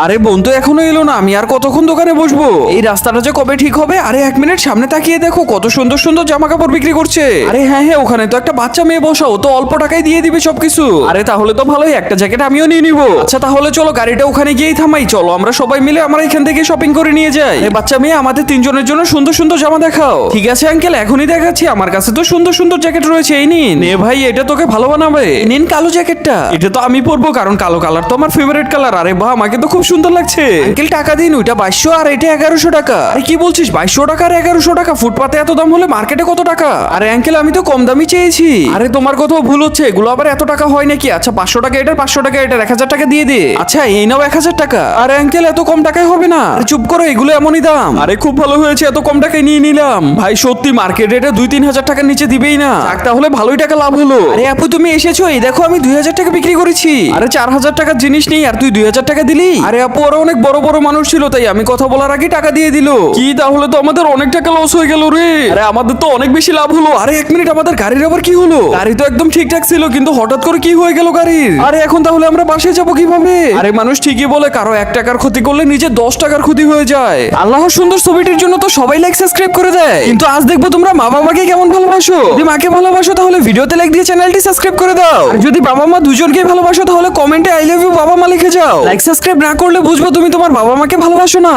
আরে বোন তো এখনো এলো না, আমি আর কতক্ষণ দোকানে বসবো? এই রাস্তাটা যে কবে ঠিক হবে? আরে 1 মিনিট সামনে তাকিয়ে দেখো কত সুন্দর সুন্দর জামা কাপড় বিক্রি করছে। আরে হ্যাঁ হ্যাঁ, ওখানে তো একটা বাচ্চা মেয়ে বসাও, তো অল্প টাকায় দিয়ে দিবে সবকিছু। আরে তাহলে তো ভালোই, একটা জ্যাকেট আমিও নিয়ে নিবো। আচ্ছা তাহলে চলো গাড়িটা ওখানে গিয়েই থামাই, চলো আমরা সবাই মিলে আমরা এখান থেকে শপিং করে নিয়ে যাই। আরে বাচ্চা মেয়ে, আমাদের তিনজনের জন্য সুন্দর সুন্দর জামা দেখাও। ঠিক আছে আঙ্কেল, এখনই দেখাচ্ছি, আমার কাছে তো সুন্দর সুন্দর জ্যাকেট রয়েছে। এই নিন। নে ভাই, এটা তোকে ভালো বানাবে। নিন কালো জ্যাকেটটা, এটা তো আমি পরবো কারণ কালো কালার তো আমার ফেভারিট কালার। আরে বাহ, আমাকে তো খুব সুন্দর লাগছে। আঙ্কেল টাকা দিন, ওইটা 2200 আর এটা 1100 টাকা। আরে কি বলছিস, 2200 টাকা আর 1100 টাকা? ফুটপাতে এত দাম হলে মার্কেটে কত টাকা? আরে আঙ্কেল আমি তো কম দামি চেয়েছি। আরে তোমার কোথাও ভুল হচ্ছে, এগুলো আবার এত টাকা হয় নাকি? আচ্ছা 500 টাকা এটার, 500 টাকা এটার, 1000 টাকা দিয়ে দে। আচ্ছা এই নাও 1000 টাকা। আরে আঙ্কেল এত কম টাকায় হবে না। আরে চুপ করো, এগুলো এমনই দাম। আরে খুব ভালো হয়েছে, এত কম টাকায় নিয়ে নিলাম। ভাই সত্যি মার্কেটে এটা 2-3 হাজার টাকার নিচে দিবেই না। যাক তাহলে ভালোই টাকা লাভ হলো। আরে আপু তুমি এসেছো, এই দেখো আমি 2000 টাকা বিক্রি করেছি। আরে 4000 টাকার জিনিস নেই আর তুই 2000 টাকা দিলি? আরে আপু ওরা অনেক বড় বড় মানুষ ছিল, তাই আমি কথা বলার আগে টাকা দিয়ে দিল। কি তাহলে তো আমাদের অনেক টাকা লস হয়ে গেল রে। আরে আমাদের তো অনেক বেশি লাভ হলো। আরে 1 মিনিট, আমাদের গাড়ির আবার কি হলো? গাড়ি তো একদম ঠিকঠাক ছিল, কিন্তু হঠাৎ করে কি হয়ে গেল গাড়ির? আরে এখন তাহলে আমরা বাসায় যাবো কিভাবে? আরে মানুষ ঠিকই বলে, কারো 1 টাকার ক্ষতি করলে নিজে 10 টাকার ক্ষতি হয়ে যায়। আল্লাহর সুন্দর ছবিটির জন্য তো সবাই লাইক সাবস্ক্রাইব করে দেয়, কিন্তু আজ দেখবো তোমরা মা বাবাকে কেমন ভালোবাসো। যদি মাকে ভালোবাসো তাহলে ভিডিওতে লাইক দিয়ে চ্যানেলটি সাবস্ক্রাইব করে দাও। আর যদি বাবা মা দুজনকে ভালোবাসো তাহলে কমেন্টে আই লাভ ইউ বাবা মা লিখে যাও। লাইক সাবস্ক্রাইব না করলে বুঝবো তুমি তোমার বাবা মাকে ভালোবাসো না।